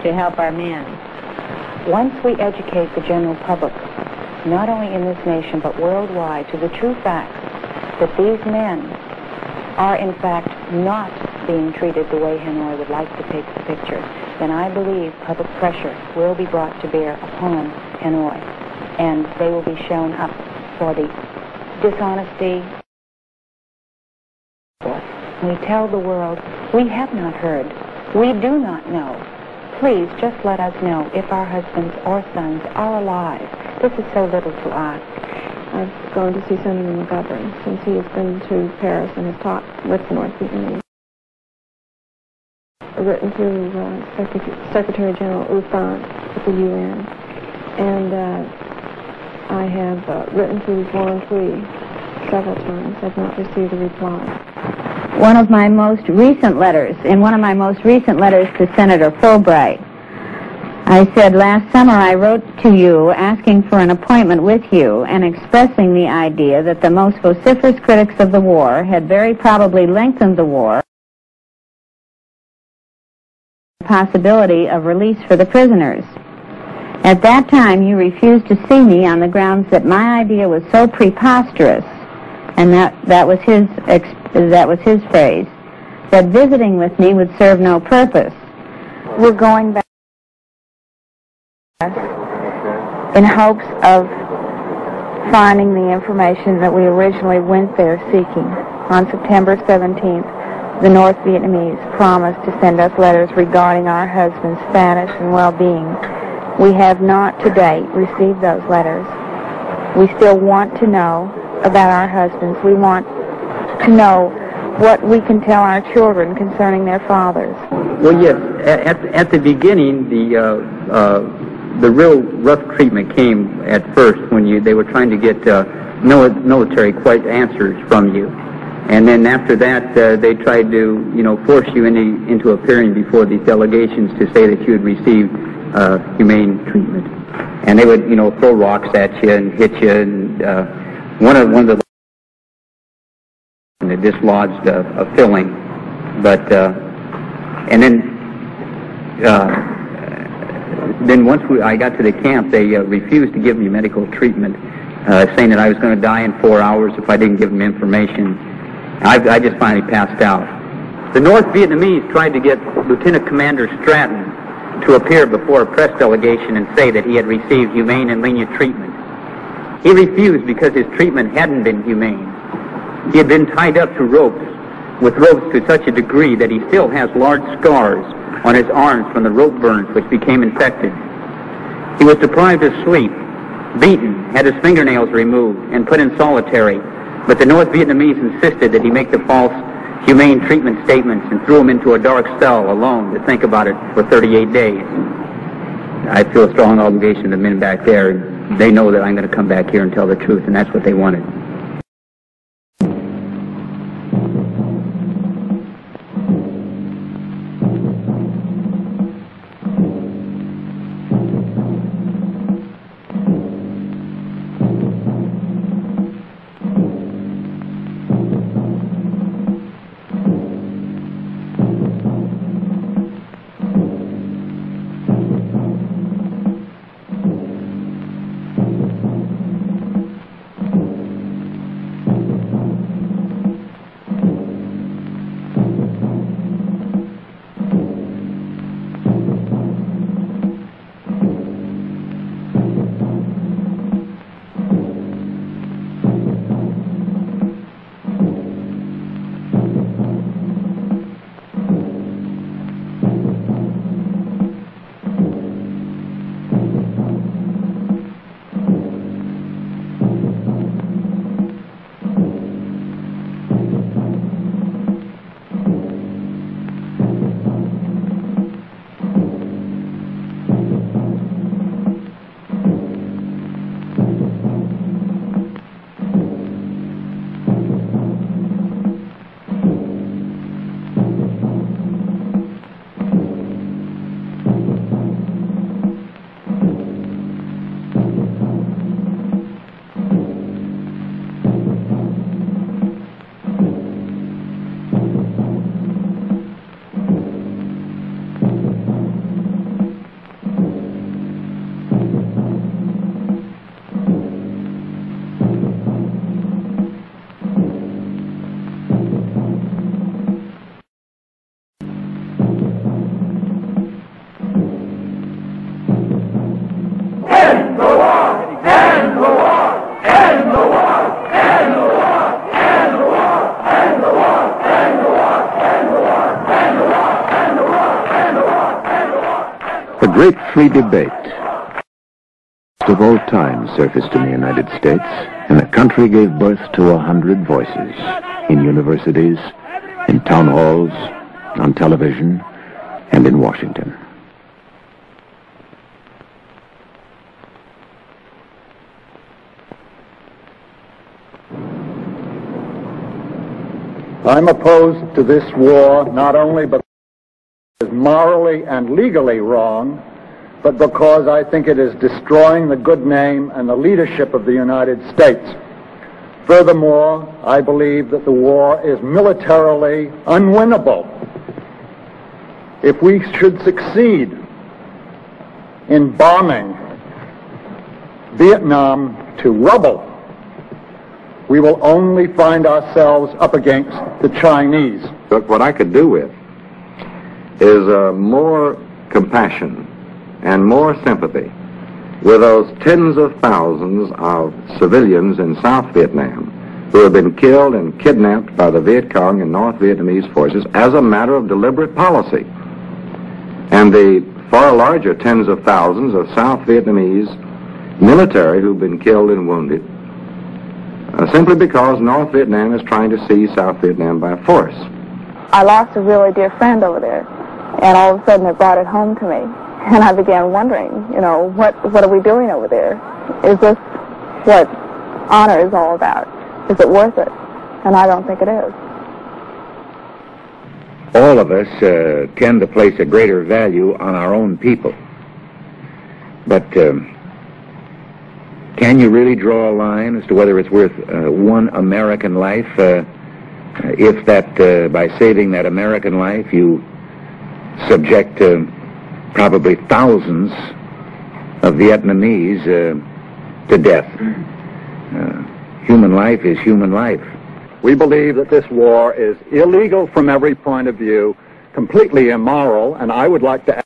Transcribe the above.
to help our men. Once we educate the general public, not only in this nation but worldwide, to the true fact that these men are in fact not being treated the way Hanoi would like to take the picture, then I believe public pressure will be brought to bear upon Hanoi, and they will be shown up for the dishonesty. We tell the world, we have not heard, we do not know. Please just let us know if our husbands or sons are alive. This is so little to ask. I've gone to see Senator McGovern since he has been to Paris and has talked with the North Vietnamese. I've written to Secretary General U Thant at the UN, and I have written to Juan Thuy several times. I've not received a reply. In one of my most recent letters to Senator Fulbright, I said, last summer I wrote to you asking for an appointment with you and expressing the idea that the most vociferous critics of the war had very probably lengthened the war. Possibility of release for the prisoners. At that time, you refused to see me on the grounds that my idea was so preposterous, and that was his phrase, that visiting with me would serve no purpose. We're going back in hopes of finding the information that we originally went there seeking. On September 17th, the North Vietnamese promised to send us letters regarding our husbands' status and well-being. We have not to date received those letters. We still want to know about our husbands. We want to know what we can tell our children concerning their fathers. Well, yes, at the beginning, the real rough treatment came at first when they were trying to get military answers from you. And then after that, they tried to, force you into appearing before these delegations to say that you had received humane treatment. And they would, throw rocks at you and hit you. And one of the they dislodged a filling, but and then once I got to the camp, they refused to give me medical treatment, saying that I was going to die in 4 hours if I didn't give them information. I just finally passed out. The North Vietnamese tried to get Lieutenant Commander Stratton to appear before a press delegation and say that he had received humane and lenient treatment. He refused because his treatment hadn't been humane. He had been tied up to ropes, with ropes to such a degree that he still has large scars on his arms from the rope burns which became infected. He was deprived of sleep, beaten, had his fingernails removed, and put in solitary, but the North Vietnamese insisted that he make the false humane treatment statements and threw him into a dark cell alone to think about it for 38 days. I feel a strong obligation to the men back there. They know that I'm going to come back here and tell the truth, and that's what they wanted. great free debate of all time surfaced in the United States, and the country gave birth to 100 voices in universities, in town halls, on television, and in Washington. I'm opposed to this war not only because it is morally and legally wrong, but because I think it is destroying the good name and the leadership of the United States. Furthermore, I believe that the war is militarily unwinnable. If we should succeed in bombing Vietnam to rubble, we will only find ourselves up against the Chinese. But what I could do with is more compassion and more sympathy with those tens of thousands of civilians in South Vietnam who have been killed and kidnapped by the Viet Cong and North Vietnamese forces as a matter of deliberate policy. And the far larger tens of thousands of South Vietnamese military who've been killed and wounded simply because North Vietnam is trying to seize South Vietnam by force. I lost a really dear friend over there, and all of a sudden it brought it home to me. And I began wondering, what are we doing over there? Is this what honor is all about? Is it worth it? And I don't think it is. All of us tend to place a greater value on our own people. But can you really draw a line as to whether it's worth one American life if that by saving that American life you subject probably thousands of Vietnamese to death? Human life is human life. We believe that this war is illegal from every point of view, completely immoral, and I would like to